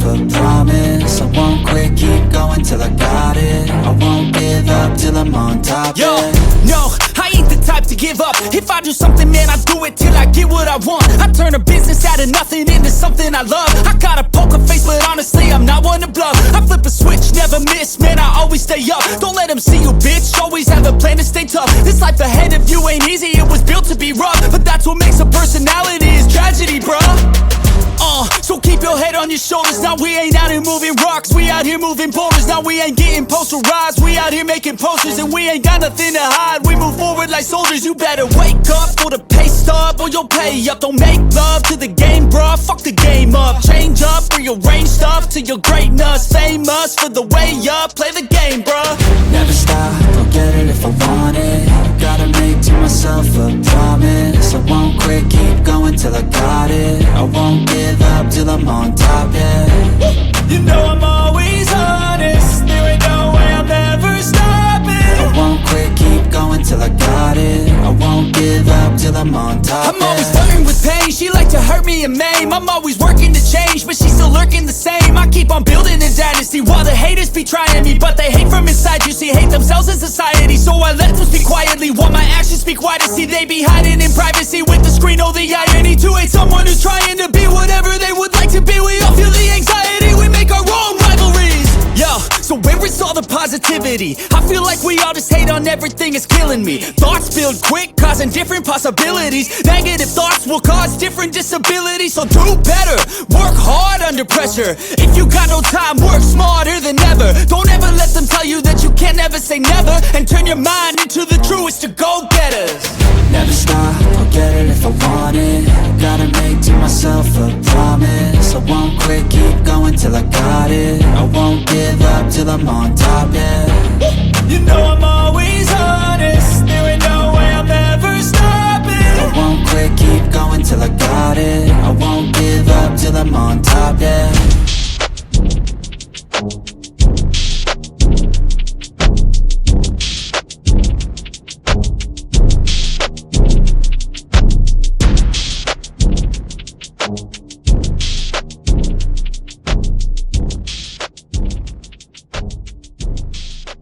a promise. I won't quit, keep going till I got it. I won't give up till I'm on top. Yo, yeah. no, I ain't the type to give up. If I do something, man, I do it till I get what I want. I turn a business out of nothing into something I love. I got a poker face, but honestly, I'm not one to bluff. I flip a switch, never miss, man, I always stay up. Don't let them see you, bitch, always have a plan to stay tough. This life ahead of you ain't easy, it was built to be rough. But that's what makes a personality, is tragedy, bruh. So keep your head on your shoulders. Now we ain't out here moving rocks, we out here moving boulders. Now we ain't getting posterized, we out here making posters. And we ain't got nothing to hide, we move forward like soldiers. You better wake up for the pay stub, or you'll pay up. Don't make love to the game, bruh, fuck the game up. Change up, rearrange stuff to your greatness. Famous for the way up, play the game, bruh. Never stop, I'll get it if I want it. Gotta make to myself a promise. I won't quit, keep going till I got it. I won't give up till I'm on top, yeah. You know I'm always honest, there ain't no way I'm ever stopping. I won't quit, keep going till I got it. I won't give up till I'm on top, I'm always flirting with pain, she like to hurt me and maim. I'm always working to change, but she's still lurking the same. I keep on building a dynasty while the haters be trying me. But they hate from inside, you see, hate themselves in society. So I let them speak quietly while my actions speak wider. See, they be hiding in privacy with the screen. Oh, the irony to hate someone who's trying to be whatever they would like to be. We all feel the anxiety, we make our own rivalries. Yo, so where is all the positivity? I feel like we all just hate on everything, it's killing me. Thoughts build quick, causing different possibilities. Negative thoughts will cause different disabilities. So do better, work hard under pressure. If you got no time, work smarter than ever. Don't ever let them tell you that you can't never say never. And turn your mind into the truest of go-getters. Never stop, I'll get it if I want it. Gotta make to myself a promise. I won't quit, keep going till I got it. I won't give up till I'm on top, yeah. You know I'm